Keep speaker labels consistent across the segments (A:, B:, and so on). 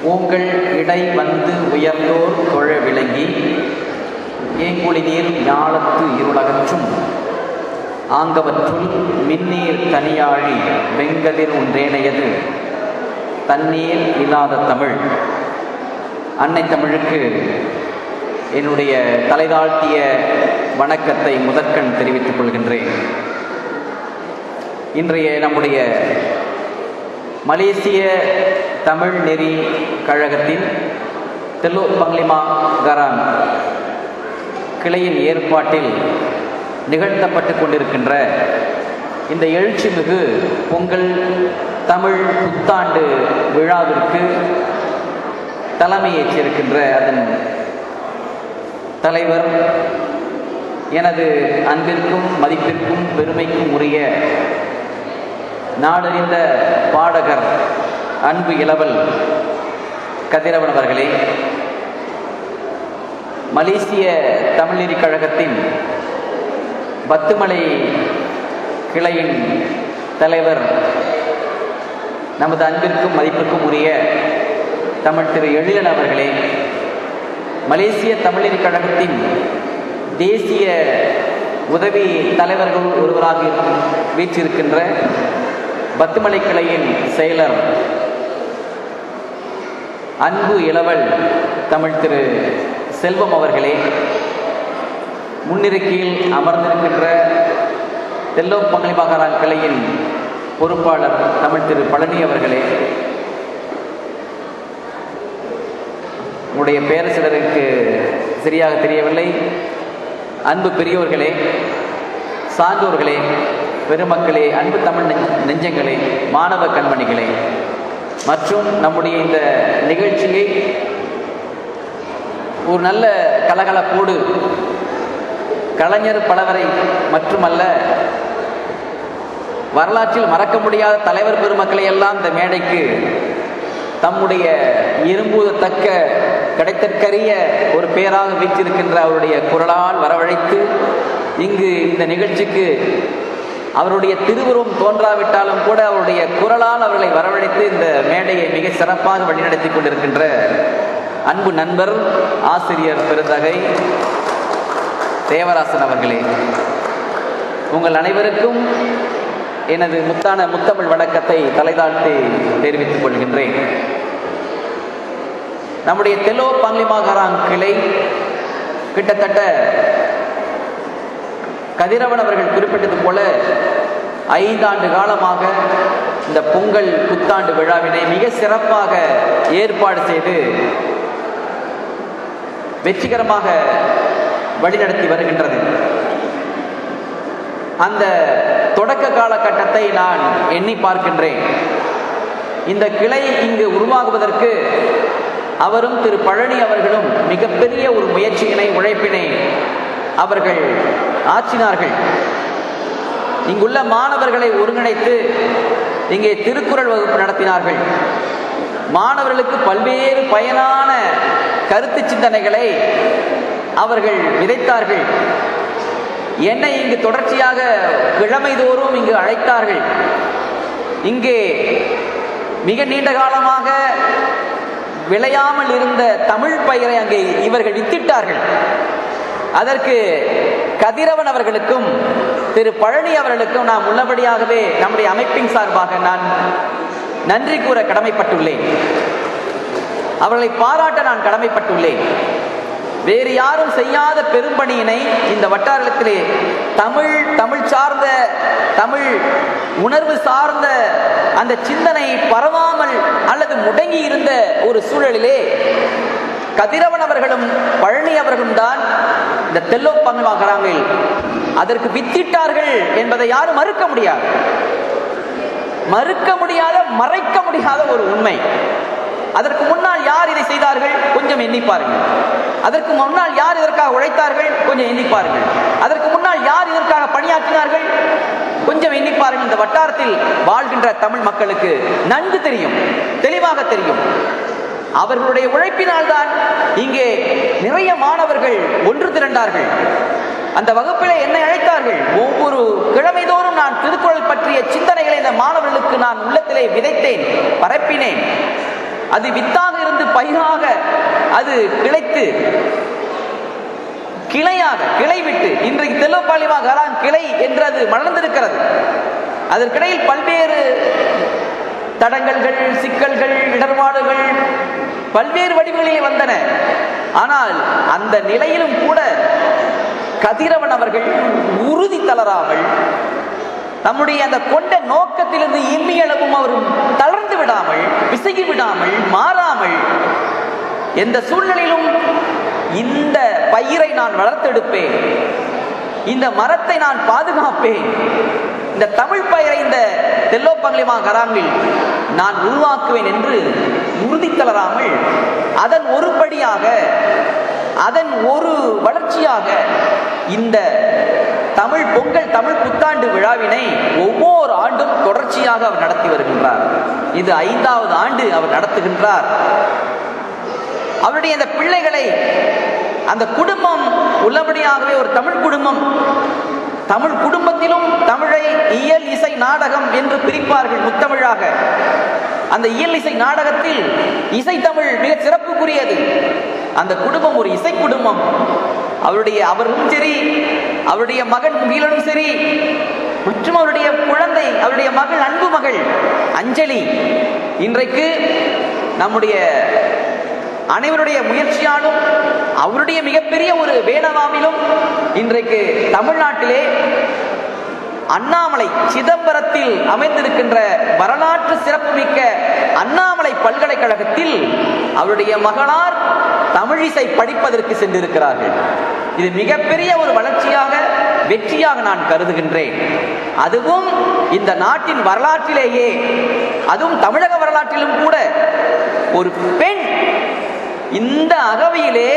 A: ஓங்கள் இடை வந்து உயர்ந்தோர் தொழ விளங்கி ஏங்குழி நீர் ஞாலத்து இருளகற்றும் ஆங்கவற்றுள் மின்னீர் தனியாழி வெங்கதிர் ஒன்றேனையது தண்ணீர் இல்லாத தமிழ். அன்னை தமிழுக்கு என்னுடைய தலைதாழ்த்திய வணக்கத்தை முதற்கண் தெரிவித்துக் கொள்கின்றேன். இன்றைய நம்முடைய மலேசிய தமிழ் நெறி கழகத்தின் தெல்லோக் பங்லிமா கரான் கிளையின் ஏற்பாட்டில் நிகழ்த்தப்பட்டு கொண்டிருக்கின்ற இந்த எழுச்சிமிகு பொங்கல் தமிழ் புத்தாண்டு விழாவிற்கு தலைமையேற்றிருக்கின்ற அதன் தலைவர், எனது அன்பிற்கும் மதிப்பிற்கும் பெருமைக்கும் உரிய நாடறிந்த பாடகர் அன்பு இளவல் கதிரவன் அவர்களே, மலேசிய தமிழ்நெறி கழகத்தின் பத்துமலை கிளையின் தலைவர், நமது அன்பிற்கும் மதிப்பிற்கும் உரிய தமிழ் திரு எழிலன் அவர்களே, மலேசிய தமிழ்நெறி கழகத்தின் தேசிய உதவி தலைவர்கள் ஒருவராக வீற்றிருக்கின்ற பத்துமலை கிளையின் செயலர் அன்பு இளவல் தமிழ் திரு செல்வம் அவர்களே, முன்னிருக்கையில் அமர்ந்திருக்கின்ற தெல்லோக் பங்லிமா கரான் கிளையின் பொறுப்பாளர் தமிழ் திரு பழனி அவர்களே, உங்களுடைய பெயர் சிலருக்கு சரியாக தெரியவில்லை. அன்பு பெரியோர்களே, சான்றோர்களே, பெருமக்களே, அன்பு தமிழ் நெஞ்சங்களே, மாணவ கண்மணிகளே, மற்றும் நம்முடைய இந்த நிகழ்ச்சியை ஒரு நல்ல கலகலப்போடு கலைஞர் பலவரை மட்டுமல்ல, வரலாற்றில் மறக்க முடியாத தலைவர் பெருமக்களை எல்லாம் இந்த மேடைக்கு தம்முடைய இரும்புதத்தக்க கிடைத்தற்கரிய ஒரு பெயராக வீற்றிருக்கின்ற அவருடைய குரலால் வரவழைத்து இங்கு இந்த நிகழ்ச்சிக்கு அவருடைய திருவுருவம் தோன்றாவிட்டாலும் கூட அவருடைய குரலால் அவர்களை வரவழைத்து இந்த மேடையை மிக சிறப்பாக வழிநடத்தி கொண்டிருக்கின்ற அன்பு நண்பர், ஆசிரியர் பெருந்தகை தேவராசன் அவர்களே, உங்கள் அனைவருக்கும் எனது முத்தமிழ் வணக்கத்தை தலைதாழ்த்தி தெரிவித்துக் கொள்கின்றேன். நம்முடைய தெல்லோக் பங்லிமா கரான் கிளை கிட்டத்தட்ட கதிரவன் அவர்கள் குறிப்பிட்டது போல 5 ஆண்டு காலமாக இந்த பொங்கல் புத்தாண்டு விழாவினை மிக சிறப்பாக ஏற்பாடு செய்து வெற்றிகரமாக வழிநடத்தி வருகின்றது. அந்த தொடக்க காலகட்டத்தை நான் எண்ணி பார்க்கின்றேன். இந்த கிளை இங்கு உருவாகுவதற்கு அவரும் திரு பழனி அவர்களும் மிகப்பெரிய ஒரு முயற்சியினை, உழைப்பினை அவர்கள் ஆற்றினார்கள். இங்குள்ள மாணவர்களை ஒருங்கிணைத்து இங்கே திருக்குறள் வகுப்பு நடத்தினார்கள். மாணவர்களுக்கு பல்வேறு பயனான கருத்து சிந்தனைகளை அவர்கள் விதைத்தார்கள். என்னை இங்கு தொடர்ச்சியாக கிழமைதோறும் இங்கு அழைத்தார்கள். இங்கே மிக நீண்ட காலமாக விளையாமல் இருந்த தமிழ் பயிரை அங்கே இவர்கள் வித்திட்டார்கள். அதற்கு கதிரவன் அவர்களுக்கும் திரு பழனி அவர்களுக்கும் நாம் உள்ளபடியாகவே நம்முடைய அமைப்பின் சார்பாக நான் நன்றி கூற கடமைப்பட்டுள்ளேன். அவர்களை பாராட்ட நான் கடமைப்பட்டுள்ளேன். வேறு யாரும் செய்யாத பெரும்பணியினை இந்த வட்டாரத்திலே தமிழ் சார்ந்த, தமிழ் உணர்வு சார்ந்த அந்த சிந்தனை பரவாமல் அல்லது முடங்கி இருந்த ஒரு சூழலிலே கதிரவன் அவர்களும் பழனி அவர்களும் தான் இந்த தெல்லோக் பங்லிமா கரானில் அதற்கு வித்திட்டார்கள் என்பதை யாரும் மறுக்க முடியாது. மறைக்க முடியாத ஒரு உண்மை. அதற்கு முன்னால் யார் இதை செய்தார்கள்? கொஞ்சம் எண்ணிப்பார்கள். அதற்கு முன்னால் யார் இதற்காக உழைத்தார்கள்? கொஞ்சம் எண்ணிப்பார்கள். அதற்கு முன்னால் யார் இதற்காக பணியாற்றினார்கள்? கொஞ்சம் எண்ணிப்பார்கள். இந்த வட்டாரத்தில் வாழ்கின்ற தமிழ் மக்களுக்கு நன்கு தெரியும், தெளிவாக தெரியும். அவர்களுடைய உழைப்பினால் தான் இங்கே நிறைய மாணவர்கள் ஒன்று திரண்டார்கள். அந்த வகுப்பிலே என்னை அழைத்தார்கள். ஒவ்வொரு கிழமைதோறும் நான் திருக்குறள் பற்றிய சிந்தனைகளை இந்த மாணவர்களுக்கு நான் உள்ளத்திலே விதைத்தேன், பரப்பினேன். அது வித்தாக இருந்து பயிராக அது கிளைத்து கிளை விட்டு இன்றைக்கு தெல்லோபாலிமா கராங் கிளை என்றது மலர்ந்திருக்கிறது. அதற்கிடையில் பல்வேறு தடங்கல்கள், சிக்கல்கள், இடர்பாடுகள் பல்வேறு வடிவங்களிலே வந்தன. ஆனால் அந்த நிலையிலும் கூட கதிரவன் அவர்கள் உறுதி தளராமல் நம்முடைய அந்த கொண்ட நோக்கத்திலிருந்து இம்மியளவும் அவர் தளர்ந்து விடாமல், விசகி விடாமல், மாறாமல், எந்த சூழ்நிலையிலும் இந்த பயிரை நான் வளர்த்தெடுப்பேன், இந்த மரத்தை நான் பாதுகாப்பேன், இந்த தமிழ் பயிரை இந்த தெல்லோபாலிமா கராங்கில் நான் உருவாக்குவேன் என்று உறுதி தளராமல் அதன் ஒருபடியாக, அதன் ஒரு வளர்ச்சியாக இந்த தமிழ் பொங்கல், தமிழ் புத்தாண்டு விழாவினை ஒவ்வொரு ஆண்டும் தொடர்ச்சியாக அவர் நடத்தி வருகின்றார். இது 5வது ஆண்டு அவர் நடத்துகின்றார். அவருடைய அந்த பிள்ளைகளை, அந்த குடும்பம் உள்ளபடியாகவே ஒரு தமிழ் குடும்பம். தமிழ் குடும்பத்திலும் தமிழை இயல் இசை நாடகம் என்று பிரிப்பார்கள் முத்தமிழாக. அந்த இயல் இசை நாடகத்தில் இசை தமிழ் மிக சிறப்புக்குரியது. அந்த குடும்பம் ஒரு இசை குடும்பம். அவரும் சரி, அவருடைய மகன் முகிலனும் சரி, மற்றும் அவருடைய குழந்தை, அவருடைய மகள், அன்பு மகள் அஞ்சலி, இன்றைக்கு நம்முடைய அனைவருடைய முயற்சியாலும் அவருடைய மிகப்பெரிய ஒரு வேணவாவிலும் இன்றைக்கு தமிழ்நாட்டிலே அண்ணாமலை சிதம்பரத்தில் அமைந்திருக்கின்ற வரலாற்று சிறப்புமிக்க அண்ணாமலை பல்கலைக்கழகத்தில் அவருடைய மகளார் தமிழிசை படிப்பதற்கு சென்றிருக்கிறார்கள். இது மிகப்பெரிய ஒரு வளர்ச்சியாக, வெற்றியாக நான் கருதுகின்றேன். அதுவும் இந்த நாட்டின் வரலாற்றிலேயே, அதுவும் தமிழக வரலாற்றிலும் கூட ஒரு பெண் இந்த அகவையிலே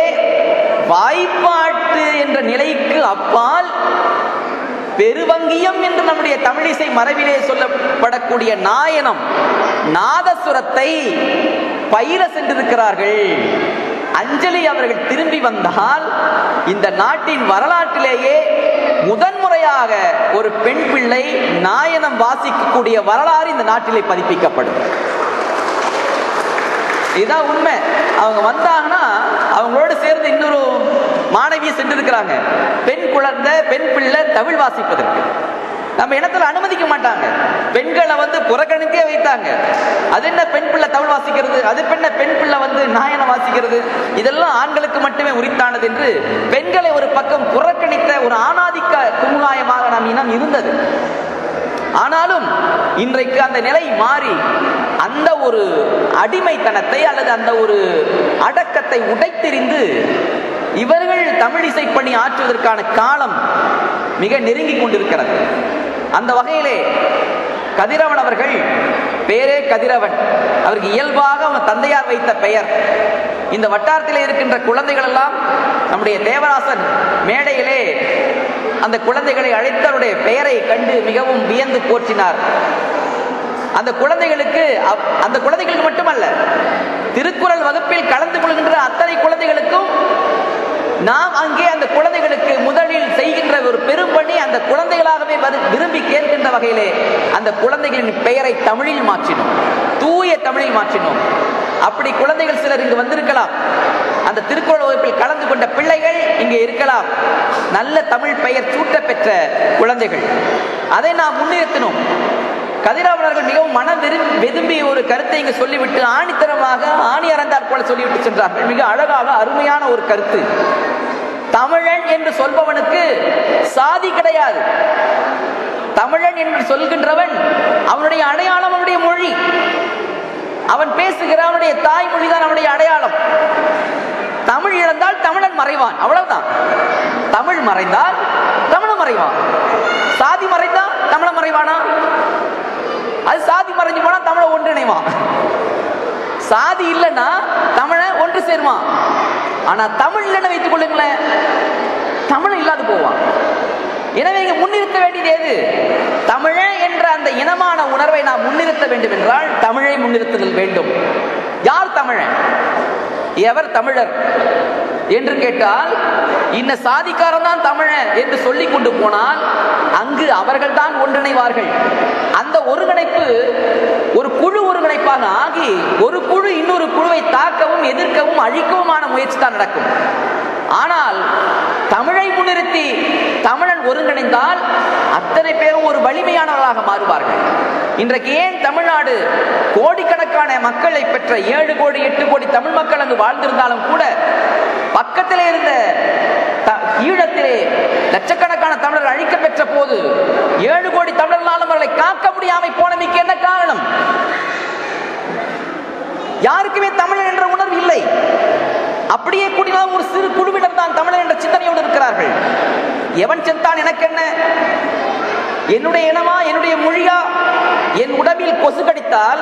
A: வாய்ப்பாட்டு என்ற நிலைக்கு அப்பால் பெருவங்கியம் என்று நம்முடைய தமிழிசை மரபிலே சொல்லப்படக்கூடிய நாயனம், நாதசுரத்தை பயிர சென்றிருக்கிறார்கள். அஞ்சலி அவர்கள் திரும்பி வந்தால் இந்த நாட்டின் வரலாற்றிலேயே முதன்முறையாக ஒரு பெண் பிள்ளை நாயனம் வாசிக்கக்கூடிய வரலாறு இந்த நாட்டிலே பதிப்பிக்கப்படும். இதுதான் உண்மை. அவங்க வந்தாங்கன்னா அவங்களோடு சேர்ந்து இன்னொரு மாணவியை சென்றிருக்கிறாங்க, பெண் குழந்தை, பெண் பிள்ளை தமிழ் வாசிப்பதற்கு. நம்ம இடத்துல அனுமதிக்க மாட்டாங்க, பெண்களை புறக்கணித்தே வைத்தாங்க. அது என்ன பெண் பிள்ளை தமிழ் வாசிக்கிறது, அது என்ன பெண் பிள்ளை நாயனம் வாசிக்கிறது, இதெல்லாம் ஆண்களுக்கு மட்டுமே உரித்தானது என்று பெண்களை ஒரு பக்கம் புறக்கணித்த ஒரு ஆணாதிக்க குமுகாயமாக நம் இனம் இருந்தது. ஆனாலும் இன்றைக்கு அந்த நிலை மாறி அந்த ஒரு அடிமைத்தனத்தை அல்லது அந்த ஒரு அடக்கத்தை உடைத்தெறிந்து இவர்கள் தமிழிசை பணி ஆற்றுவதற்கான காலம் மிக நெருங்கி கொண்டிருக்கிறது. அந்த வகையிலே கதிரவன் அவர்கள், பேரே கதிரவன், அவருக்கு இயல்பாக அவன் தந்தையார் வைத்த பெயர். இந்த வட்டாரத்திலே இருக்கின்ற குழந்தைகள் எல்லாம் நம்முடைய தேவராசன் மேடையிலே அந்த குழந்தைகளை அழைத்து அவருடைய பெயரை கண்டு மிகவும் வியந்து போற்றினார். அந்த குழந்தைகளுக்கு மட்டுமல்ல, திருக்குறள் வகுப்பில் கலந்து கொள்கின்ற அத்தனை குழந்தைகளுக்கும் நாம் அங்கே அந்த குழந்தைகளுக்கு முதலில் செய்கின்ற ஒரு பெரும்பணி, அந்த குழந்தைகளாகவே விரும்பி கேட்கின்ற வகையிலே அந்த குழந்தைகளின் பெயரை தமிழில் மாற்றினோம், தூய தமிழில் மாற்றினோம். அப்படி குழந்தைகள் சிலர் இங்கு வந்திருக்கலாம், அந்த திருக்குறள் வகுப்பில் கலந்து கொண்ட பிள்ளைகள் இங்கே இருக்கலாம், நல்ல தமிழ் பெயர் சூட்ட பெற்ற குழந்தைகள். அதை நாம் முன்னிறுத்தினோம். கதிரவனர்கள் மிகவும் மனம் வெதும்பி ஒரு கருத்தை இங்கு சொல்லிவிட்டு ஆணித்தரமாக ஆணி அறந்தாற் போல சொல்லிவிட்டு சென்றார்கள். மிக அழகாக அருமையான ஒரு கருத்து. தமிழன் என்று சொல்பவனுக்கு சாதி கிடையாது. தமிழன் என்று சொல்கின்றவன் அவனுடைய அடையாளம், அவனுடைய மொழி, அவன் பேசுகிற அவனுடைய தாய்மொழிதான் அவனுடைய அடையாளம். தமிழ் இழந்தால் தமிழன் மறைவான், அவ்வளவுதான். தமிழ் மறைந்தால் தமிழன் மறைவான். சாதி மறைந்தால் தமிழன் மறைவானா? அது சாதி மறைஞ்சு போனா தமிழ ஒன்றிணைவான். சாதி இல்லைன்னா தமிழ ஒன்று சேருவான். ஆனா தமிழ் இல்லைன்னு வைத்துக் கொள்ளுங்களேன், தமிழ் இல்லாது போவான். எனவே இங்க முன்னிறுத்த வேண்டியது எது? தமிழ என்ற அந்த இனமான உணர்வை நாம் முன்னிறுத்த வேண்டும் என்றால் தமிழை முன்னிறுத்துதல் வேண்டும். யார் தமிழன், எவர் தமிழர் என்று கேட்டால் இன்ன சாதிக்காரன் தான் தமிழன் என்று சொல்லிக் கொண்டு போனால் அங்கு அவர்கள் தான் ஒன்றிணைவார்கள். அந்த ஒருங்கிணைப்பு ஒரு குழு ஒருங்கிணைப்பாக ஆகி ஒரு குழு இன்னொரு குழுவை தாக்கவும் எதிர்க்கவும் அழிக்கவுமான முயற்சி தான் நடக்கும். ஆனால் தமிழை முன்னிறுத்தி தமிழன் ஒருங்கிணைந்தால் அத்தனை பேரும் ஒரு வலிமையானவர்களாக மாறுவார்கள். இன்றைக்கு ஏன் தமிழ்நாடு கோடிக்கணக்கான மக்களை பெற்ற 7 கோடி 8 கோடி தமிழ் மக்கள் அங்கு வாழ்ந்திருந்தாலும் கூட பக்கத்திலே இருந்த ஈழத்திலே லட்சக்கணக்கான தமிழர்கள் அழிக்க பெற்ற போது 7 கோடி தமிழர்களாலும் அவர்களை காக்க முடியாமல் போனதுக்கு என்ன காரணம்? யாருக்குமே தமிழன் என்ற உணர்வு இல்லை. அப்படியே கூடினால் ஒரு சிறு குழுவினர் தான் தமிழன் என்ற சிந்தனையோடு இருக்கிறார்கள். எவன் செத்தான் எனக்கு என்ன, என்னுடைய இனமா என்னுடைய மொழியா, என் உடம்பில் கொசு கடித்தால்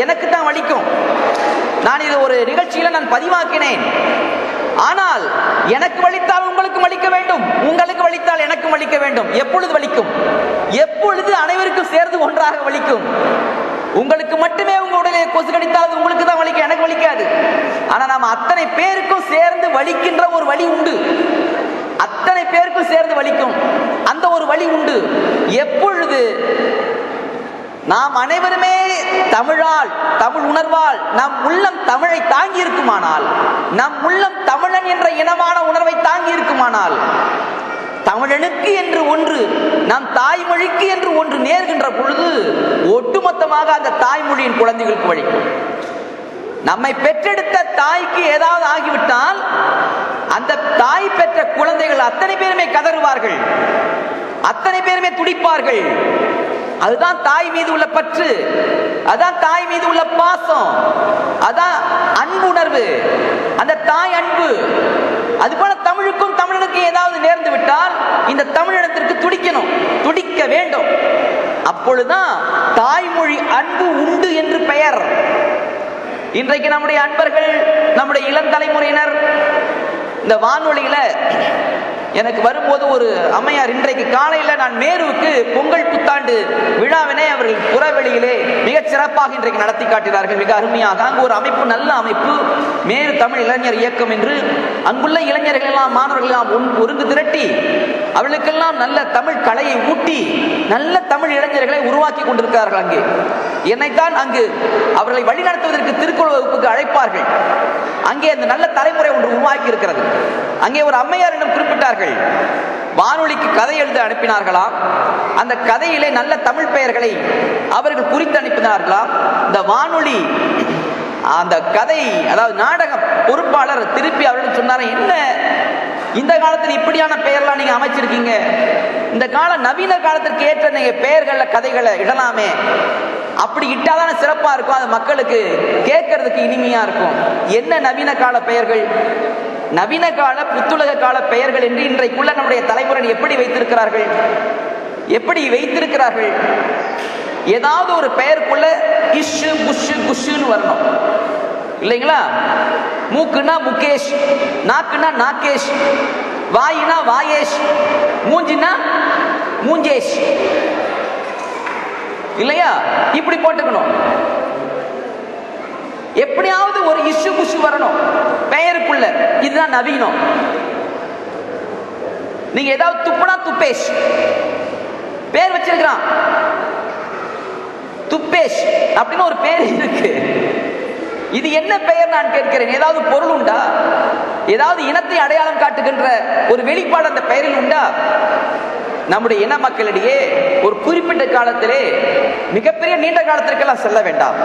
A: எனக்கு தான் வலிக்கும். நான் இது ஒரு நிகழ்ச்சியில நான் பதிவாக்கினேன். ஆனால் எனக்கு வலித்தால் உங்களுக்கு வலிக்க வேண்டும், உங்களுக்கு வலித்தால் எனக்கும் வலிக்க வேண்டும். எப்பொழுது வலிக்கும்? எப்பொழுது அனைவருக்கும் சேர்ந்து ஒன்றாக வலிக்கும். உங்களுக்கு மட்டுமே உங்க உடலே கொசு கடித்தால் உங்களுக்கு தான் வலிக்கும், எனக்கு வலிக்காது. ஆனா நாம அத்தனை பேருக்கும் சேர்ந்து வலிக்கின்ற ஒரு வலி உண்டு. அத்தனை பேருக்கும் சேர்ந்து வலிக்கும் அந்த ஒரு வலி உண்டு. எப்பொழுது நாம் அனைவருமே தமிழால், தமிழ் உணர்வால் நம் உள்ளம் தமிழை தாங்கி இருக்குமானால், நம் உள்ளம் தமிழன் என்ற இனமான உணர்வை தாங்கி இருக்குமானால், தமிழனுக்கு என்று ஒன்று, நம் தாய்மொழிக்கு என்று ஒன்று நேர்கின்ற பொழுது ஒட்டுமொத்தமாக அந்த தாய்மொழியின் குழந்தைகளுக்கு வலிக்கும். நம்மை பெற்றெடுத்த தாய்க்கு ஏதாவது ஆகிவிட்டால் அந்த தாய் பெற்ற குழந்தைகள் அத்தனை பேருமே கதறுவார்கள், அத்தனை பேருமே துடிப்பார்கள். அதுதான் தாய் மீது உள்ள பற்று, அதான் தாய் மீது உள்ள பாசம், அதான் அன்புணர்வு, அந்த தாய் அன்பு. அதுபோல தமிழுக்கும் தமிழனுக்கும் ஏதாவது நேர்ந்து விட்டால் இந்த தமிழினத்திற்கு துடிக்கணும், துடிக்க வேண்டும். அப்பொழுதுதான் தாய்மொழி அன்பு உண்டு என்று பெயர். இன்றைக்கு நம்முடைய அன்பர்கள், நம்முடைய இளம் தலைமுறையினர் இந்த வானொலியில எனக்கு வரும்போது ஒரு அம்மையார், இன்றைக்கு காலையில் நான் மேருவுக்கு பொங்கல் புத்தாண்டு விழாவினை அவர்கள் புறவெளியிலே மிகச் சிறப்பாக இன்றைக்கு நடத்தி காட்டினார்கள், மிக அருமையாக. அங்கு ஒரு அமைப்பு, நல்ல அமைப்பு, மேரு தமிழ் இளைஞர் இயக்கம் என்று அங்குள்ள இளைஞர்கள் எல்லாம், மாணவர்கள் எல்லாம் ஒருங்கு திரட்டி அவர்களுக்கெல்லாம் நல்ல தமிழ் கலையை ஊட்டி நல்ல தமிழ் இளைஞர்களை உருவாக்கி கொண்டிருக்கிறார்கள். அங்கே என்னைத்தான் அங்கு அவர்களை வழிநடத்துவதற்கு திருக்குறள் வகுப்புக்கு அழைப்பார்கள். அங்கே அந்த நல்ல தலைமுறை ஒன்று உருவாக்கி இருக்கிறது. அங்கே ஒரு அம்மையார் என்னும் குறிப்பிட்டார்கள், வானொலிக்கு கதை எழுத அனுப்பினார்களாம். அந்த கதையிலே நல்ல தமிழ் பெயர்களை அவர்கள் குறித்து அனுப்பினார்களாம். இந்த வானொலி அந்த கதை, அதாவது நாடகம் பொறுப்பாளர் திருப்பி அவர்கள் சொன்னார், என்ன இந்த காலத்தில் இப்படியான பெயர்லாம் நீங்க அமைச்சிருக்கீங்க, இந்த கால நவீன காலத்திற்கு ஏற்ற நீங்க பெயர்கள கதைகளை இடலாமே, அப்படி இட்டாதான சிறப்பா இருக்கும், அது மக்களுக்கு கேட்கறதுக்கு இனிமையா இருக்கும். என்ன நவீன கால பெயர்கள், நவீன கால புத்துலக கால பெயர்கள் என்று இன்றைக்குள்ள நம்முடைய தலைமுறை எப்படி வைத்திருக்கிறார்கள், எப்படி வைத்திருக்கிறார்கள்? ஏதாவது ஒரு பெயருக்குள்ள இஷு புஷு குஷுன்னு வரணும் இல்லைங்களா? மூக்குனா முகேஷ், நாக்குனா நாகேஷ், வாயினா வாயேஷ், மூஞ்சினா மூஞ்சேஷ் இல்லையா? இப்படி போட்டுக்கணும். எப்படியாவது ஒரு இஷு புஷு வரணும் பெயருக்குள்ள. இதுதான் நவீனம். நீங்க ஏதாவது துப்புனா துப்பேஷ் பேர் வச்சிருக்கிறான், துப்பேஷ் அப்படின்னு ஒரு பேர் இருக்கு. இது என்ன பெயர் நான் கேட்கிறேன்? ஏதாவது பொருள் உண்டா? ஏதாவது இனத்தை அடையாளம் காட்டுகின்ற ஒரு வெளிப்பாடு அந்த பெயரில் உண்டா? நம்முடைய இன மக்களிடையே ஒரு குறிப்பிட்ட காலத்திலே, மிகப்பெரிய நீண்ட காலத்திற்கெல்லாம் செல்ல வேண்டாம்,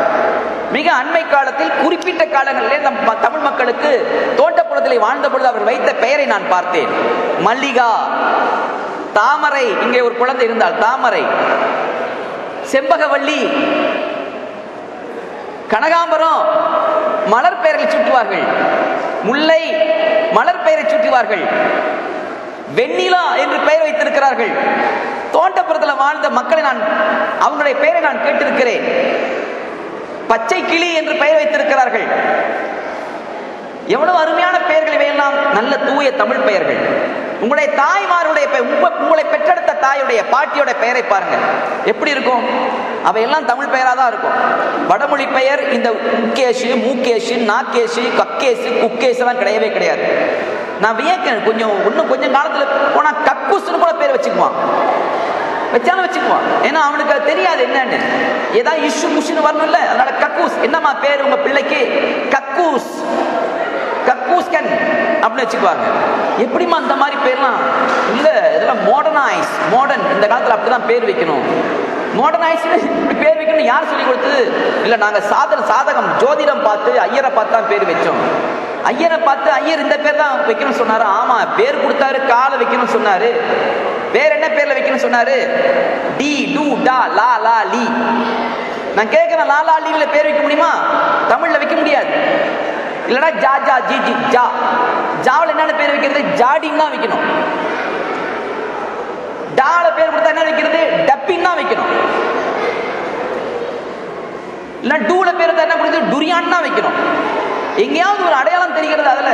A: மிக அண்மை காலத்தில் குறிப்பிட்ட காலங்களிலே நம் தமிழ் மக்களுக்கு தோட்டப்புறத்திலே வாழ்ந்த பொழுது அவர் வைத்த பெயரை நான் பார்த்தேன். மல்லிகா, தாமரை, இங்கே ஒரு குழந்தை இருந்தால் தாமரை, செம்பகவல்லி, கனகாம்பரம் மலர் பெயரை சுட்டுவார்கள், முல்லை மலர் பெயரை சுட்டுவார்கள், வெண்ணிலா என்று பெயர் வைத்திருக்கிறார்கள். தோட்டப்புறத்தில் வாழ்ந்த மக்களை நான், அவங்களுடைய பெயரை நான் கேட்டிருக்கிறேன். பச்சை கிளி என்று பெயர் வைத்திருக்கிறார்கள். எவ்வளவு அருமையான பெயர்கள் இவையெல்லாம், நல்ல தூய தமிழ் பெயர்கள். உங்களுடைய தாய்மாருடைய உங்களை பெற்றெடுத்த தாயுடைய பாட்டியோட பெயரை பாருங்க, எப்படி இருக்கும்? அவையெல்லாம் தமிழ் பெயராக தான் இருக்கும். வடமொழி பெயர் இந்த முக்கேஷு, மூக்கேஷு, நாக்கேஷு, கக்கேஷு, குக்கேஷ் எல்லாம் கிடையவே கிடையாது. நான் வியக்கிறேன், இன்னும் கொஞ்சம் காலத்தில் போனா கக்கூசுன்னு கூட பேர் வச்சுக்குவான். வச்சாலும் வச்சுக்குவான். ஏன்னா அவனுக்கு அது தெரியாது என்னன்னு. ஏதாவது இஷ்யூ முஷுன்னு வரணும்ல. அதனால கக்கூஸ். என்னம்மா பேர் உங்க பிள்ளைக்கு? கக்கூஸ், கக்கூஸ்கன் அப்படின்னு வச்சுக்குவாங்க. எப்படிமா அந்த மாதிரி பேர்லாம்? இல்ல, இதெல்லாம் மாடர்னைஸ், மாடர்ன். இந்த காலத்துல அப்படிதான் பேர் வைக்கணும். மாடர்னைஸ் பேர் வைக்கணும் யார் சொல்லி கொடுத்தது? இல்ல, நாங்க சாதகம் ஜோதிடம் பார்த்து ஐயரை பார்த்து தான் பேர் வச்சோம். ஐயரை பார்த்து ஐயர் இந்த பேர் தான் வைக்கணும் சொன்னாரு. ஆமா, பேர் கொடுத்தாரு, காலை வைக்கணும் சொன்னாரு. வேற என்ன பேர்ல வைக்கணும் சொன்னாரு? டி, டு, டா, லா, லா, லி. நான் கேட்கிறேன், லா, லா, லீல பேர் வைக்க முடியுமா? தமிழ்ல வைக்க முடியாது. இல்லடா ஜா, ஜா, ஜி, ஜி, ஜா. ஜாவில் என்னென்ன பேர் வைக்கிறது? ஜாடின்னு தான் வைக்கணும். டால பேர் கொடுத்தா என்ன வைக்கிறது? டப்பின்னு தான் வைக்கணும். இல்ல டூல பேர் என்ன கொடுத்து? டுரியான் தான் வைக்கணும். எங்கேயாவது ஒரு அடையாளம் தெரிகிறது அதுல?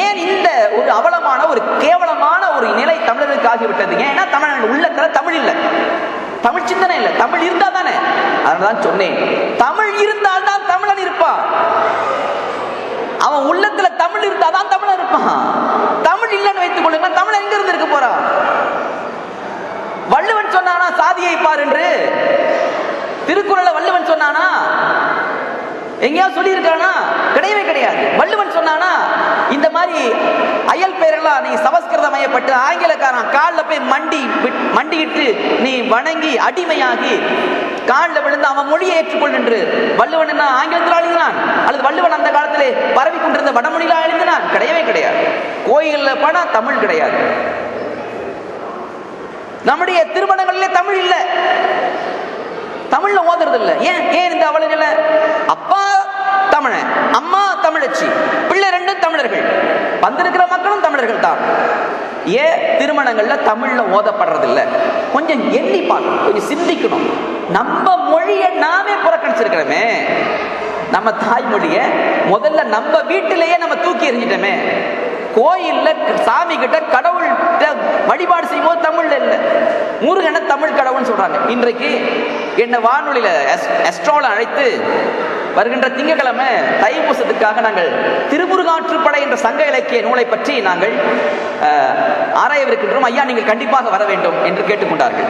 A: ஏன் இந்த ஒரு அவலமான, ஒரு கேவலமான ஒரு நிலை தமிழர்களுக்கு ஆகிவிட்டது? ஏன்னா தமிழ் உள்ளத்துல தமிழ் இல்லை, தமிழ் சிந்தனை இல்லை. தமிழ் இருந்தா தானே. அதனாலதான் சொன்னேன், தமிழ் இருந்தால் தான் தமிழன் இருப்பான். அவன் உள்ளத்துல தமிழ் இருந்தாதான் தமிழன் இருப்பான். தமிழ் இல்லைன்னு வைத்துக் கொள்ளுங்க, தமிழ் எங்க இருந்து இருக்க போறான்? வள்ளுவன் சொன்னானா சாதியை பார் என்று? திருக்குறளை வள்ளுவன் சொன்னானா? எங்கேயாவது சொல்லி இருக்கானா? கிடையவே கிடையாது. வள்ளுவன் சொன்னானா இந்த மாதிரி அயல் பெயரெல்லாம் நீ சமஸ்கிருதமயப்பட்டு ஆங்கிலக்காரன் காலில் போய் மண்டியிட்டு நீ வணங்கி அடிமையாகி காலில் விழுந்து அவன் மொழியை ஏற்றுக்கொள் என்று வள்ளுவன் என்ன ஆங்கிலத்தில் எழுதினான்? அல்லது வள்ளுவன் அந்த காலத்திலே பரவி கொண்டிருந்த வடமொழியில எழுதினான்? கிடையவே கிடையாது. கோயில்ல போனா தமிழ் கிடையாது. நம்முடைய திருமணங்களிலே தமிழ் இல்லை, தமிழ்ல ஓதுறது இல்லை. ஏன் இந்த அவல நிலை? அப்பா தமிழன், அம்மா தமிழச்சி, பிள்ளை ரெண்டும் தமிழர்கள், வந்திருக்கிற மக்களும் தமிழர்கள் தான். ஏன் திருமணங்கள்ல தமிழ்ல ஓதப்படுறது இல்லை? கொஞ்சம் எண்ணி பார்க்கணும், கொஞ்சம் சிந்திக்கணும். நம்ம மொழியை நாமே புறக்கணிச்சிருக்கிறோமே. நம்ம தாய்மொழிய முதல்ல நம்ம வீட்டிலேயே நம்ம தூக்கி எறிஞ்சிட்டோமே. கோயில்ல சாமி கிட்ட கடவுள் வழிபாடு செய்யும் போது தமிழ்ல இல்ல, முருகனை தமிழ் கடவுள்னு சொல்றாங்க. இன்றைக்கு என்ன வானொலியில அஸ்ட்ரோல அழைத்து வருகின்ற திங்கட்கிழமை தைப்பூசத்துக்காக நாங்கள் திருமுருகாற்றுப்படை என்ற சங்க இலக்கிய நூலை பற்றி நாங்கள் ஆராயவிருக்கின்றோம். ஐயா, நீங்கள் கண்டிப்பாக வர வேண்டும் என்று கேட்டுக்கொண்டார்கள்.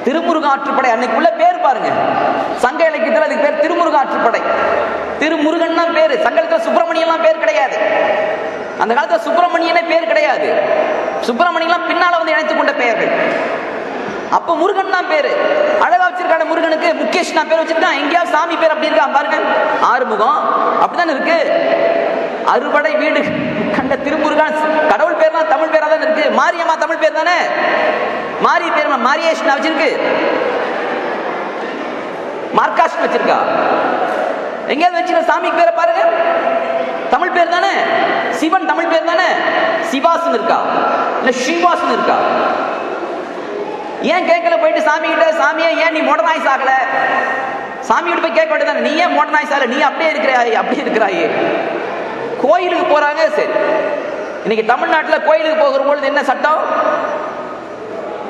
A: திருமுருகாற்றுப்படை அன்னைக்கு உள்ள பேர் பாருங்க. சங்க இலக்கியத்தில் அதுக்கு பேர் திருமுருகாற்றுப்படை. திருமுருகன் தான் பேரு. சங்கத்தில் சுப்பிரமணியெல்லாம் பேர் கிடையாது. அந்த காலத்துல சுப்பிரமணியனே பேர் கிடையாது. சுப்பிரமணியெல்லாம் பின்னால வந்து இணைத்துக் கொண்ட பெயர்கள். அப்ப முருகன் தான் பேரு. அழகா வச்சிருக்கான முருகனுக்கு முகேஷ் நான் பேர் வச்சிருக்கான். எங்கேயாவது சாமி பேர் அப்படி இருக்கா பாருங்க. ஆறுமுகம் அப்படித்தானே இருக்கு. அறுபடை வீடு கண்ட திருமுருகன் கடவுள் பேர் தான் தமிழ் பேரா தான் இருக்கு. மாரியம்மா தமிழ் பேர் தானே. மாரி பேர் மாரியேஷ் வச்சிருக்கு. மார்க்காஷ் வச்சிருக்கா. எங்கேயாவது வச்சிருக்க சாமிக்கு பேரை பாருங்க, தமிழ் பேர் தானே. சிவன் தமிழ் பேர் தானே. சிவாசன் இருக்கா இல்ல ஸ்ரீவாசன் இருக்கா? ஏன் கேட்கல போயிட்டு சாமி கிட்ட, சாமியே ஏன் நீ மாடர்னைஸ் ஆகல? சாமி கிட்ட போய் கேட்க வேண்டியதானே, நீ ஏன் மாடர்னைஸ் ஆகல? நீ அப்படியே இருக்கிறாயே, அப்படியே இருக்கிறாயே. கோயிலுக்கு போறாங்க, சரி. இன்னைக்கு தமிழ்நாட்டில் கோயிலுக்கு போகிற பொழுது என்ன சட்டம்?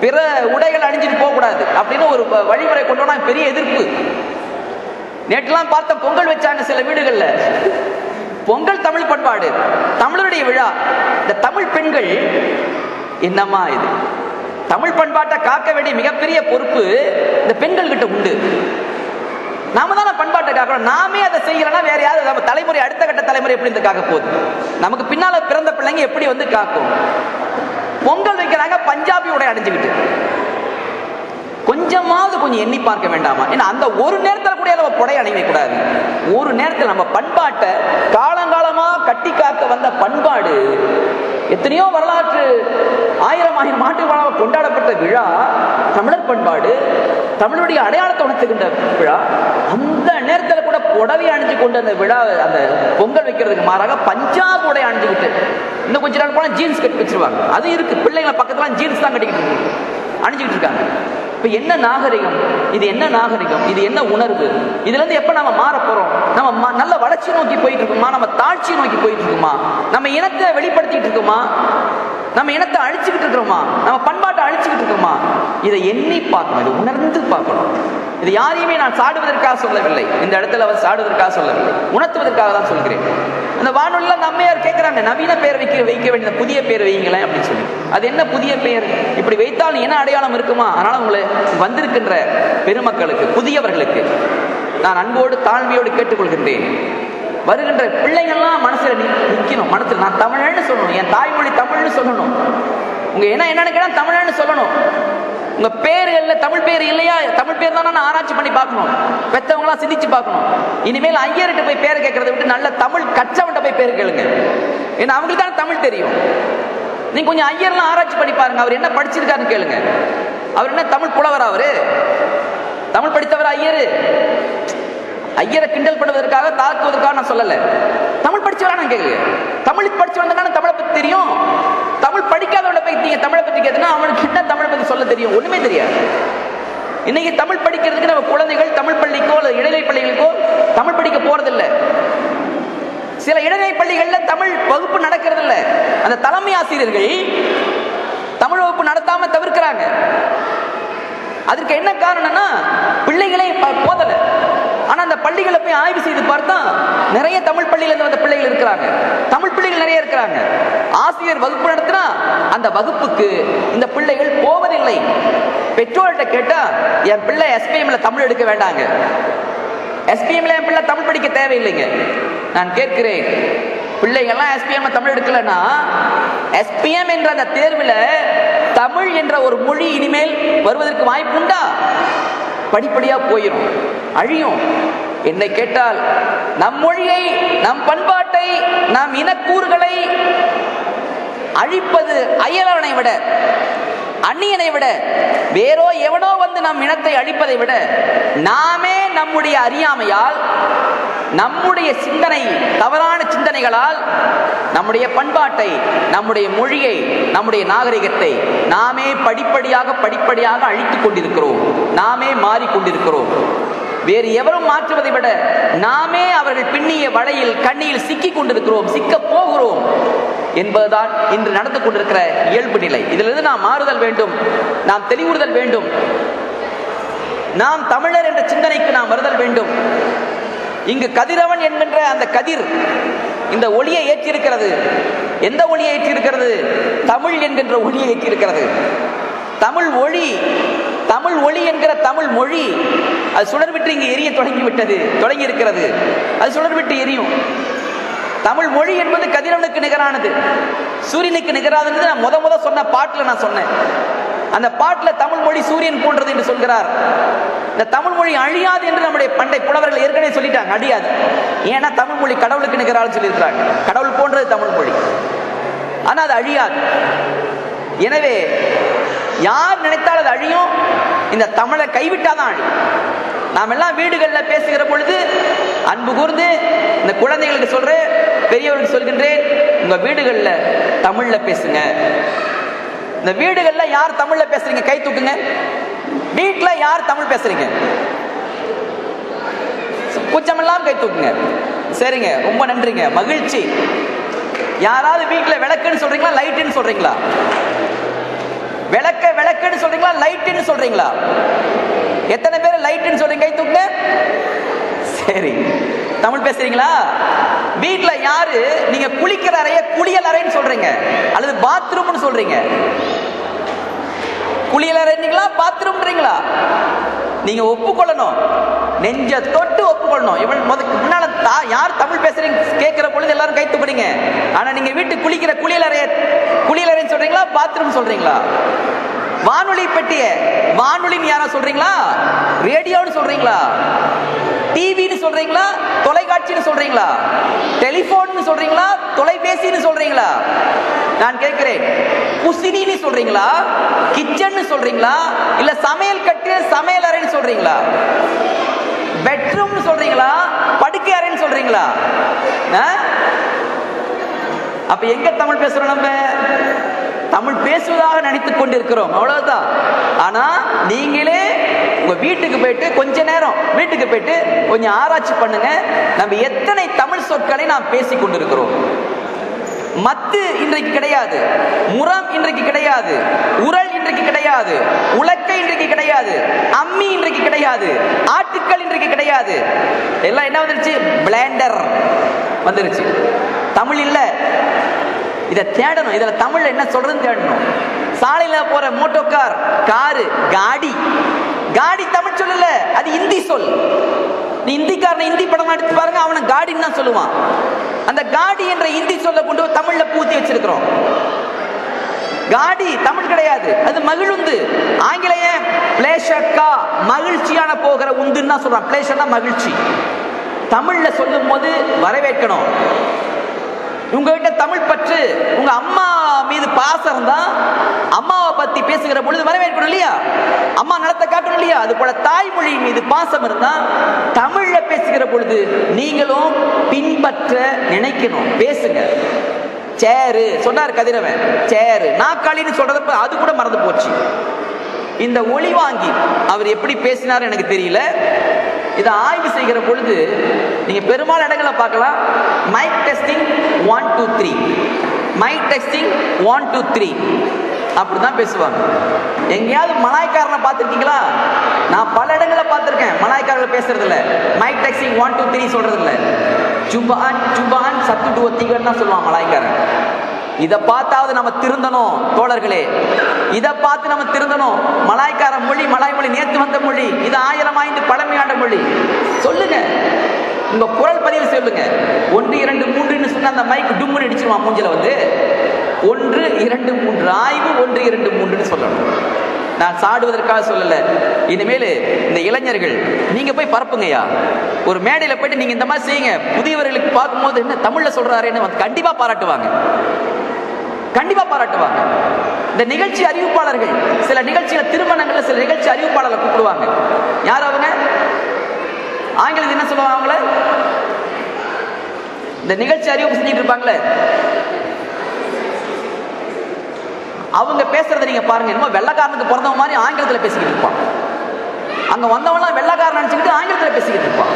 A: பிற உடைகள் அணிஞ்சிட்டு போக கூடாது அப்படின்னு ஒரு வழிமுறை கொண்டு வந்தா பெரிய எதிர்ப்பு. நேற்றுலாம் பார்த்த பொங்கல் வச்சாங்க சில வீடுகள்ல. பொங்கல் தமிழ் பண்பாடு, தமிழருடைய விழா. இந்த தமிழ் பெண்கள் என்னம்மா இது? தமிழ் பண்பாட்டை காக்க வேண்டிய மிகப்பெரிய பொறுப்பு இந்த பெண்கள் கிட்ட உண்டு. நாம தான் பண்பாட்டை காக்கணும். நாமே அதை செய்யலன்னா வேற யாரும் நம்ம தலைமுறை, அடுத்த கட்ட தலைமுறை எப்படி இந்த காக்க போகுது? நமக்கு பின்னால பிறந்த பிள்ளைங்க எப்படி வந்து காக்கும்? பொங்கல் வைக்கிறாங்க பஞ்சாபி உடை அணிஞ்சுக்கிட்டு. கொஞ்சமாவது கொஞ்சம் எண்ணி பார்க்க வேண்டாமா? ஏன்னா அந்த ஒரு நேரத்தில் கூட நம்ம புடை அணிவை கூடாது. ஒரு நேரத்தில் நம்ம பண்பாட்டை காலங்காலமா கட்டி காக்க வந்த பண்பாடு, எத்தனையோ வரலாற்று ஆயிரம் ஆண்டுகளாக கொண்டாடப்பட்ட விழா தமிழர் பண்பாடு, தமிழுடைய அடையாளத்தை உணர்த்துகின்ற விழா. அந்த நேரத்தில் கூட புடவை அணிஞ்சு கொண்டு அந்த விழா, அந்த பொங்கல் வைக்கிறதுக்கு மாறாக பஞ்சாப் உடை அணிஞ்சுக்கிட்டு, இன்னும் கொஞ்ச நாள் போனா ஜீன்ஸ் கட்டி வச்சிருவாங்க. அது இருக்கு. பிள்ளைங்களை பக்கத்துல ஜீன்ஸ் தான் கட்டிக்கிட்டு அணிஞ்சுக்கிட்டு இருக்காங்க. இப்ப என்ன நாகரிகம் இது? என்ன நாகரிகம் இது? என்ன உணர்வு? இதுல இருந்து எப்ப நம்ம மாற போறோம்? நம்ம நல்ல வளர்ச்சி நோக்கி போயிட்டு இருக்குமா? நம்ம தாழ்ச்சி நோக்கி போயிட்டு இருக்குமா? நம்ம இனத்தை வெளிப்படுத்திட்டு இருக்குமா? நம்ம இனத்தை அழிச்சுக்கிட்டு இருக்கிறோமா? நம்ம பண்பாட்டை அழிச்சுக்கிட்டு இருக்கோமா? இதை எண்ணி பார்க்கணும், இதை உணர்ந்து பார்க்கணும். இது யாரையுமே நான் சாடுவதற்காக சொல்லவில்லை, இந்த இடத்துல அவர் சாடுவதற்காக சொல்லவில்லை, உணர்த்துவதற்காக தான் சொல்கிறேன். அந்த வானொலியில அந்த அம்மையார் கேட்கிற கேட்கிறாங்க, நவீன பெயர் வைக்க வேண்டிய புதிய பெயர் வைங்களேன் அப்படின்னு சொல்லி. அது என்ன புதிய பெயர்? இப்படி வைத்தால் என்ன அடையாளம் இருக்குமா? அதனால உங்களை வந்திருக்கின்ற பெருமக்களுக்கு, புதியவர்களுக்கு நான் அன்போடு தாழ்மையோடு கேட்டுக்கொள்கின்றேன். வருகின்ற பிள்ளைங்கள்லாம் மனசுல நிற்கணும். மனசுல நான் தமிழன்னு சொல்லணும், என் தாய்மொழி தமிழ்னு சொல்லணும். உங்க என்னன்னு கேட்டா தமிழன்னு சொல்லணும். உங்க பேர்கள்ல தமிழ் பேர் இல்லையா? தமிழ் பேர் தான் நான் ஆராய்ச்சி பண்ணி பார்க்கணும். பெற்றவங்களாம் சிந்திச்சு பார்க்கணும். இனிமேல் ஐயர்கிட்ட போய் பேரை கேட்கறத விட்டு நல்ல தமிழ் கற்றவன்கிட்ட போய் பேர் கேளுங்க. ஏன்னா அவங்களுக்கு தான் தமிழ் தெரியும். நீங்க கொஞ்சம் ஐயர்லாம் ஆராய்ச்சி பண்ணி பாருங்க. அவர் என்ன படிச்சிருக்காருன்னு கேளுங்க. அவர் என்ன தமிழ் புலவர்? அவரு தமிழ் படித்தவர் ஐயரு. ஐயரை கிண்டல் பண்ணுவதற்காக, தாக்குவதற்காக நான் சொல்லல. தமிழ் படிச்சவரா நான் கேட்கல. தமிழ் படிச்சவன் தமிழை பத்தி தெரியும். தமிழ் படிக்காதவனை போய் நீங்க தமிழை பத்தி கேட்டா அவனுக்கு என்ன தமிழை பத்தி சொல்ல தெரியும்? ஒண்ணுமே தெரியாது. இன்னைக்கு தமிழ் படிக்கிறதுக்கு நம்ம குழந்தைகள் தமிழ் பள்ளிக்கோ அல்லது இடைநிலை பள்ளிகளுக்கோ தமிழ் படிக்க போறதில்லை. சில இடைநிலை பள்ளிகள்ல தமிழ் வகுப்பு நடக்கிறது இல்லை. அந்த தலைமை ஆசிரியர்கள் தமிழ் வகுப்பு நடத்தாம தவிர்க்கிறாங்க. அதற்கு என்ன காரணம்னா பிள்ளைகளே போதல. ஆனா அந்த பள்ளிகளை போய் ஆய்வு செய்து பார்த்தா நிறைய தமிழ் பள்ளியில இருந்து வந்த பிள்ளைகள் இருக்கிறாங்க. தமிழ் பிள்ளைகள் நிறைய இருக்கிறாங்க. ஆசிரியர் வகுப்பு நடத்தினா அந்த வகுப்புக்கு இந்த பிள்ளைகள் போவதில்லை. பெற்றோர்கிட்ட கேட்டா என் பிள்ளை எஸ்பிஎம்ல தமிழ் எடுக்க வேண்டாங்க, எஸ்பிஎம்ல என் பிள்ளை தமிழ் படிக்க தேவையில்லைங்க. நான் கேட்கிறேன், பிள்ளைகள்லாம் எஸ்பிஎம் தமிழ் எடுக்கலன்னா எஸ்பிஎம் என்ற அந்த தேர்வில் தமிழ் என்ற ஒரு மொழி இனிமேல் வருவதற்கு வாய்ப்பு உண்டா? படிப்படியா போயிடும், அழியும். என்னை கேட்டால் நம் மொழியை, நம் பண்பாட்டை, நம் இனக்கூறுகளை அழிப்பது அயலவனை விட, அந்நியனை விட, வேறோ எவனோ வந்து நம் இனத்தை அழிப்பதை விட நாமே நம்முடைய அறியாமையால், நம்முடைய சிந்தனை, தவறான சிந்தனைகளால் நம்முடைய பண்பாட்டை, நம்முடைய மொழியை, நம்முடைய நாகரிகத்தை நாமே படிப்படியாக அழித்துக் கொண்டிருக்கிறோம். நாமே மாறிக்கொண்டிருக்கிறோம். வேறு எவரும் மாற்றுவதை விட நாமே அவர்கள் பின்னிய வலையில், கண்ணியில் சிக்கிக் கொண்டிருக்கிறோம், சிக்க போகிறோம் என்பதுதான் இன்று நடந்து கொண்டிருக்கிற இயல்பு நிலை. இதிலிருந்து நாம் மாறுதல் வேண்டும், நாம் தெளிவுறுதல் வேண்டும், நாம் தமிழர் என்ற சிந்தனைக்கு நாம் வருதல் வேண்டும். இங்கு கதிரவன் என்கின்ற அந்த கதிர் இந்த ஒளியை ஏற்றிருக்கிறது. எந்த ஒளியை ஏற்றிருக்கிறது? தமிழ் என்கின்ற ஒளியை ஏற்றிருக்கிறது. தமிழ் ஒளி, தமிழ் ஒளி என்கிற தமிழ் மொழி அது சுடர்விட்டு இங்கு எரிய தொடங்கி இருக்கிறது. அது சுடர்விட்டு எரியும். தமிழ் மொழி என்பது கதிரவனுக்கு நிகரானது, சூரியனுக்கு நிகரானது. நான் முத சொன்ன பாட்டுல நான் சொன்னேன். அந்த பாட்டுல தமிழ் மொழி சூரியன் போன்றது என்று சொல்கிறார். இந்த தமிழ் மொழி அழியாது என்று நம்முடைய பண்டை புலவர்கள் ஏற்கனவே சொல்லிட்டாங்க, அழியாது. ஏன்னா தமிழ் மொழி கடவுளுக்கு நிகரான்னு சொல்லியிருக்கிறாங்க. கடவுள் போன்றது தமிழ் மொழி, ஆனா அது அழியாது. எனவே யார் நினைத்தால் அது அழியும். இந்த தமிழை கைவிட்டாதான் அழியும். நாம் எல்லாம் வீடுகளில் பேசுகிற பொழுது அன்பு கூர்ந்து இந்த குழந்தைகளுக்கு சொல்றேன், பெரியவர்களுக்கு சொல்கின்றேன், உங்க வீடுகளில் தமிழ்ல பேசுங்க. இந்த வீடுகளில் யார் தமிழ்ல பேசுறீங்க கை தூக்குங்க. வீட்டுல யார் தமிழ் பேசுறீங்க? கூச்சமெல்லாம் கை தூக்குங்க. சரிங்க, ரொம்ப நன்றிங்க, மகிழ்ச்சி. யாராவது வீட்டுல விளக்குன்னு சொல்றீங்களா, லைட்டுன்னு சொல்றீங்களா? விளக்குன்னு சொல்றீங்களா, லைட்டுன்னு சொல்றீங்களா? எத்தனை பேர் லைட்டுன்னு சொல்றீங்க? கை தூக்குங்க. சரி, தமிழ் பேசுறீங்களா? வீட்டுல யாரு நீங்க குளிக்கிற அறைய குளியல் அறைன்னு சொல்றீங்க அல்லது பாத்ரூம்னு சொல்றீங்க? குளியல் அறைங்களா, பாத்ரூம்ன்றீங்களா? நீங்க ஒப்புக்கொள்ளணும், நெஞ்ச தொட்டு ஒப்புக்கொள்ளணும். இவன் முன்னால யார் தமிழ் பேசுறீங்க கேட்கிற பொழுது எல்லாரும் கை தூக்குறீங்க. ஆனா நீங்க வீட்டு குளிக்கிற குளியல் அறைன்னு சொல்றீங்களா, பாத்ரூம் சொல்றீங்களா? வானொலி பெட்டிய வானொலின்னு யாரா சொல்றீங்களா, ரேடியோன்னு சொல்றீங்களா, டிவின்னு சொல்றீங்களா, தொலைக்காட்சின்னு சொல்றீங்களா, டெலிபோன் சொல்றீங்களா, தொலைபேசின்னு சொல்றீங்களா? நான் கேட்கிறேன், குசினின்னு சொல்றீங்களா, கிச்சன் சொல்றீங்களா, இல்ல சமையல் கட்டு சமையல் அறைன்னு சொல்றீங்களா, பெட்ரூம் சொல்றீங்களா, படுக்கை அறைன்னு சொல்றீங்களா? அப்ப எங்க தமிழ் பேசுறோம்? நம்ம தமிழ் பேசுவதாக நினைத்துக் கொண்டிருக்கிறோம், அவ்வளவுதான். ஆனா நீங்களே உங்க வீட்டுக்கு போயிட்டு கொஞ்ச நேரம் வீட்டுக்கு போயிட்டு கொஞ்சம் ஆராய்ச்சி பண்ணுங்க. நம்ம எத்தனை தமிழ் சொற்களை நாம் பேசிக் கொண்டிருக்கிறோம். மத்து இன்றைக்கு கிடையாது, முரம் இன்றைக்கு கிடையாது, உரல் இன்றைக்கு கிடையாது, உலக்கை இன்றைக்கு கிடையாது, அம்மி இன்றைக்கு கிடையாது, ஆட்டுக்கள் இன்றைக்கு கிடையாது. எல்லாம் என்ன வந்துருச்சு? பிளேண்டர் வந்துருச்சு. தமிழ் இல்ல, இதை தேடணும். இதுல தமிழ்ல என்ன சொல்றதுன்னு தேடணும். சாலையில போற மோட்டோக்கார், காரு, காடி. காடி தமிழ் சொல்லல, அது இந்தி சொல். நீ இந்திக்காரனை இந்தி படம் எடுத்து பாருங்க, அவனை காடின்னு தான் சொல்லுவான். அந்த காடி என்ற இந்தி சொல்ல கொண்டு தமிழ்ல பூத்தி வச்சிருக்கிறோம். காடி தமிழ் கிடையாது, அது மகிழுந்து. ஆங்கிலேய பிளேஷர்கா, மகிழ்ச்சியான போகிற உந்துன்னு சொல்றான். பிளேஷர்னா மகிழ்ச்சி. தமிழ்ல சொல்லும் போது வரவேற்கணும். உங்ககிட்ட தமிழ் பற்று, உங்க அம்மா மீது பாசம் இருந்தா அம்மாவை பத்தி பேசுகிற பொழுது வரவேற்கணும் இல்லையா? அம்மா நலத்தை காட்டணும் இல்லையா? அது போல தாய்மொழி மீது பாசம் இருந்தா தமிழ்ல பேசுகிற பொழுது நீங்களும் பின்பற்ற நினைக்கணும். பேசுங்க. சேரு சொன்னார் கதிரவன், சேரு. நாக்காளின்னு சொல்றத அது கூட மறந்து போச்சு. இந்த ஒளி வாங்கி அவர் எப்படி பேசினார் எனக்கு தெரியல. இதை ஆய்வு செய்கிற பொழுது நீங்க பெரும்பாலான இடங்களை பார்க்கலாம். மைக் டெஸ்டிங் 1 2 3, மைக் டெஸ்டிங் 1 2 3 அப்படிதான் பேசுவாங்க. எங்கேயாவது மலாய்க்காரனை பார்த்துருக்கீங்களா? நான் பல இடங்களை பார்த்துருக்கேன். மலாய்க்காரர்கள் பேசுறது இல்ல, மைக் டெஸ்டிங் 1 2 3 சொல்றது இல்ல. சுபான் சுபான் சத்து ஒத்திகன்னு தான் சொல்லுவான் மலாய்க்காரன். இதை பார்த்தாவது நம்ம திருந்தணும் தோழர்களே, இதை பார்த்து நம்ம திருந்தணும். மலாய்க்கார மொழி, மலாய் மொழி நேற்று வந்த மொழி, இது 1000 ஆண்டு பழமையான மொழி. சொல்லுங்க, உங்க குரல் பதிவு சொல்லுங்க. 1 2 3ன்னு சொன்ன அந்த மைக் டும்முன்னு அடிச்சிருவான் மூஞ்சில வந்து. 1 2 3 ஆய்வு 1 2 3ன்னு சொல்லணும். நான் சாடுவதற்காக சொல்லல. இனிமேல் இந்த இளைஞர்கள் நீங்க போய் பரப்புங்கய்யா. ஒரு மேடையில போயிட்டு நீங்க இந்த மாதிரி செய்யுங்க. புதியவர்களுக்கு பார்க்கும்போது என்ன தமிழ்ல சொல்றாருன்னு கண்டிப்பா பாராட்டுவாங்க, கண்டிப்பா பாராட்டுவாங்க. இந்த நிகழ்ச்சி அறிவிப்பாளர்கள், சில நிகழ்ச்சிகள், திருமணங்கள்ல சில நிகழ்ச்சி அறிவிப்பாளர்களை கூப்பிடுவாங்க. யார் அவங்க? ஆங்கிலத்தில் என்ன சொல்லுவாங்க அவங்கள? இந்த நிகழ்ச்சி அறிவிப்பு செஞ்சுட்டு இருப்பாங்களே, அவங்க பேசுறதை நீங்க பாருங்க. என்னமோ வெள்ளக்காரனுக்கு பிறந்தவங்க மாதிரி ஆங்கிலத்தில் பேசிக்கிட்டு இருப்பான். அங்க வந்தவங்களாம் வெள்ளக்காரன் நினைச்சுக்கிட்டு ஆங்கிலத்தில் பேசிக்கிட்டு இருப்பான்.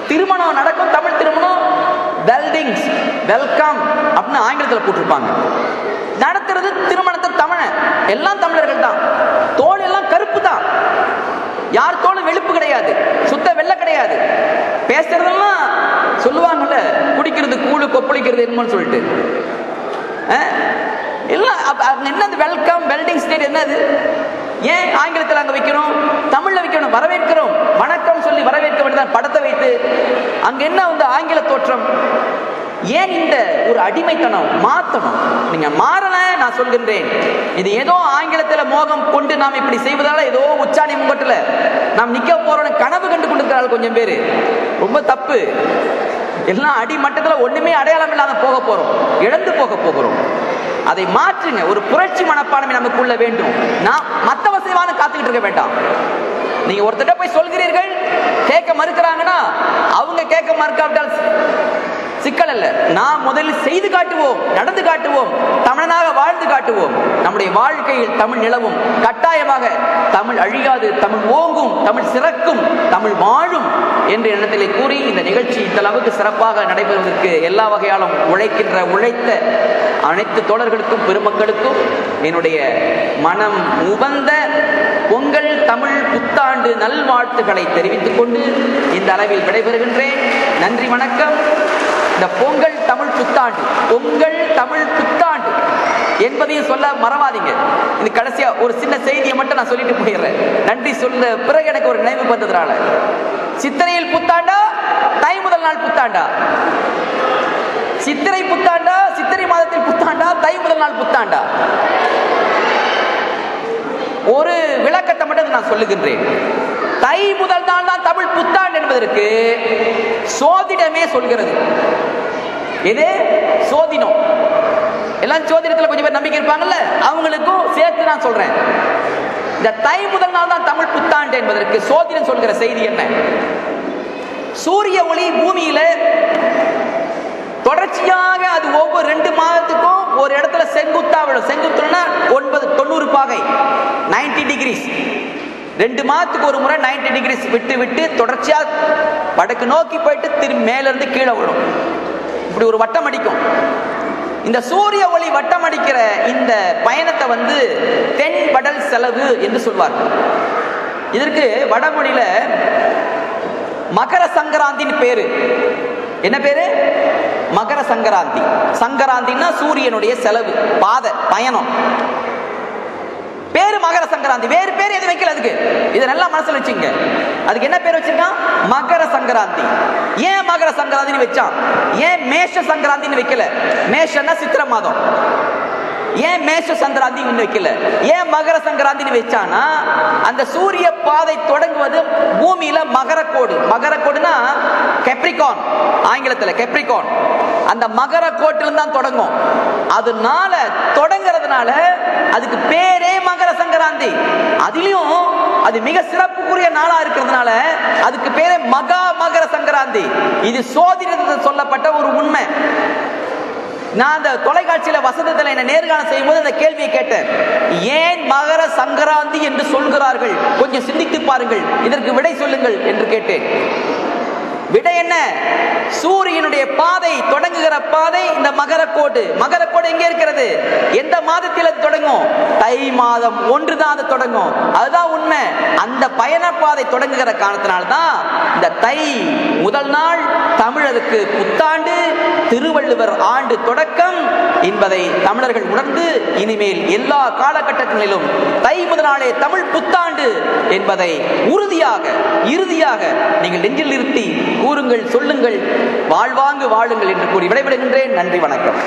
A: திருமணம் நடக்கும், தமிழ் திருமணம், வெல்டிங்ஸ் வெல்கம் அப்படின்னு ஆங்கிலத்தில் போட்டிருப்பாங்க. நடத்துறது திருமணத்தை தமிழ், எல்லாம் தமிழர்கள் தான். தோல் எல்லாம் கருப்பு தான், யார் தோலும் வெளுப்பு கிடையாது, சுத்த வெள்ளை கிடையாது. பேசுறதெல்லாம் சொல்லுவாங்கல்ல, குடிக்கிறது கூழு கொப்பளிக்கிறது என்னன்னு சொல்லிட்டு. என்னது வெல்கம் வெல்டிங் ஸ்டேட் என்னது? ஏன் ஆங்கிலத்தில் அங்க வைக்கணும், தமிழ்ல வைக்கணும்? வரவேற்கிறோம், வணக்கம் சொல்லி வரவேற்க வேண்டியதான். படத்தை வைத்து அங்க என்ன வந்து ஆங்கில தோற்றம்? ஏன் இந்த ஒரு அடிமைத்தனம்? மாற்றணும். நீங்க மாறல, நான் சொல்கின்றேன். இது ஏதோ ஆங்கிலத்தில் மோகம் கொண்டு நாம் இப்படி செய்வதால ஏதோ உச்சாணி முகட்டில் நாம் நிக்க போறோம் கனவு கண்டு கொண்டிருக்கிறார்கள் கொஞ்சம் பேரு. ரொம்ப தப்பு. எல்லாம் அடிமட்டத்தில் ஒண்ணுமே அடையாளம் இல்லாம போக போறோம், இழந்து போக போகிறோம். அதை மாற்றுங்க. ஒரு புரட்சி மனப்பான்மை நமக்குள்ள வேண்டும். நான் மத்தவ செய்வான்னு காத்துக்கிட்டு இருக்க வேண்டாம். நீங்க ஒருத்தர் போய் சொல்கிறீர்கள், கேட்க மறுக்கிறாங்கன்னா அவங்க கேட்க மறுக்காவிட்டால் சிக்கல் அல்ல. நாம் முதலில் செய்து காட்டுவோம், நடந்து காட்டுவோம், தமிழனாக வாழ்ந்து காட்டுவோம். நம்முடைய வாழ்க்கையில் தமிழ் நிலவும். கட்டாயமாக தமிழ் அழியாது, தமிழ் ஓங்கும், தமிழ் சிறக்கும், தமிழ் வாழும் என்ற எண்ணத்திலே கூறி இந்த நிகழ்ச்சி இந்த அளவுக்கு சிறப்பாக நடைபெறுவதற்கு எல்லா வகையாலும் உழைத்த அனைத்து தோழர்களுக்கும் பெருமக்களுக்கும் என்னுடைய மனம் உவந்த பொங்கல் தமிழ் புத்தாண்டு நல்வாழ்த்துக்களை தெரிவித்துக் கொண்டு இந்த அளவில் விடைபெறுகின்றேன். நன்றி, வணக்கம். இந்த பொங்கல் தமிழ் புத்தாண்டு, பொங்கல் தமிழ் புத்தாண்டு என்பதையும் சொல்ல மறவாதீங்க. இது கடைசியா ஒரு சின்ன செய்தியை மட்டும் நான் சொல்லிட்டு போயிடுறேன். நன்றி சொல்ல பிறகு எனக்கு ஒரு நினைவு வந்ததுனால, சித்திரையில் புத்தாண்டா, தை முதல் நாள் புத்தாண்டா? சித்திரை புத்தாண்டா, சித்திரை மாதத்தில் புத்தாண்டா, தை முதல் நாள் புத்தாண்டா? ஒரு விளக்கத்தை மட்டும் நான் சொல்லுகின்றேன். தை முதல் நாள் தான் தமிழ் புத்தாண்டு என்பதற்கு சோதிடமே சொல்கிறது. எது சோதிடம்? எல்லாம் சோதிடத்தில் கொஞ்சம் பேர் நம்பிக்கை இருப்பாங்கல்ல, அவங்களுக்கும் சேர்த்து நான் சொல்றேன். இந்த தை முதல் நாள் தான் தமிழ் புத்தாண்டு என்பதற்கு சோதிடம் சொல்கிற செய்தி என்ன? சூரிய ஒளி பூமியில தொடர்ச்சியாக அது ஒவ்வொரு 2 மாதத்துக்கும் ஒரு இடத்துல செங்குத்தா விடும். செங்குத்துனா 90 பாகை, 90 டிகிரிஸ். 2 மாதத்துக்கு ஒரு முறை 90 டிகிரிஸ் விட்டு விட்டு தொடர்ச்சியா வடக்கு நோக்கி போயிட்டு திரும்பி மேல இருந்து கீழே விடும். இப்படி ஒரு வட்டம் அடிக்கும். இந்த சூரிய ஒளி வட்டம் அடிக்கிற இந்த பயணத்தை வந்து தென் வடல் செலவு என்று சொல்வார்கள். இதற்கு வடமொழியில மகர சங்கராந்தின்னு பேரு. என்ன பேரு? மகர சங்கராந்தி. சங்கராந்தின்னா சூரியனுடைய செலவு, பாதை, பயணம். பேரு மகர சங்கராந்தி, வேறு பேர் எது வைக்கல அதுக்கு. இதை நல்லா மனசுல வச்சுங்க. அதுக்கு என்ன பேர் வச்சிருக்கான்? மகர சங்கராந்தி. ஏன் மகர சங்கராந்தின்னு வச்சான்? ஏன் மேஷ சங்கராந்தின்னு வைக்கல? மேஷன்னா சித்திரை மாதம். ஏன் மேஷ சங்கராந்தி வைக்கல? ஏன் மகர சங்கராந்தி வச்சானா, அந்த சூரிய பாதை தொடங்குவது பூமியில மகரக்கோடு. மகரக்கோடுனா கெப்ரிகான், ஆங்கிலத்தில் கெப்ரிகான். அந்த மகர கோட்டில் தான் தொடங்கும். அதனால தொடங்குறதுனால அதுக்கு பேரே மகர சங்கராந்தி. அதிலும் அது மிக சிறப்புக்குரிய நாளா இருக்கிறதுனால அதுக்கு பேரே மகர சங்கராந்தி. இது சோதிடத்தில் சொல்லப்பட்ட ஒரு உண்மை. நான் அந்த தொலைக்காட்சியில வசந்தத்தில் என்ன நேர்காணல் செய்யும் போது அந்த கேள்வியை கேட்டேன். ஏன் மகர சங்கராந்தி என்று சொல்கிறார்கள், கொஞ்சம் சிந்தித்து பாருங்கள், இதற்கு விடை சொல்லுங்கள் என்று கேட்டேன். விடை என்ன? சூரியனுடைய பாதை தொடங்குகிற பாதை இந்த மகரக்கோடு. மகரக்கோடு எங்கே இருக்கிறது? எந்த மாதத்தில் தொடங்கும்? தை மாதம் 1 தான் அது தொடங்கும். அதுதான் உண்மை. அந்த பயண பாதை தொடங்குகிற காரணத்தினால்தான் இந்த தை முதல் நாள் தமிழருக்கு புத்தாண்டு, திருவள்ளுவர் ஆண்டு தொடக்கம் என்பதை தமிழர்கள் உணர்ந்து இனிமேல் எல்லா காலகட்டங்களிலும் தை முதல் நாளே தமிழ் புத்தாண்டு என்பதை உறுதியாக இறுதியாக நீங்கள் நெஞ்சில் நிறுத்தி கூறுங்கள், சொல்லுங்கள், வாழ்வாங்கு வாழுங்கள் என்று கூறி விடைபெறுகின்றேன். நன்றி, வணக்கம்.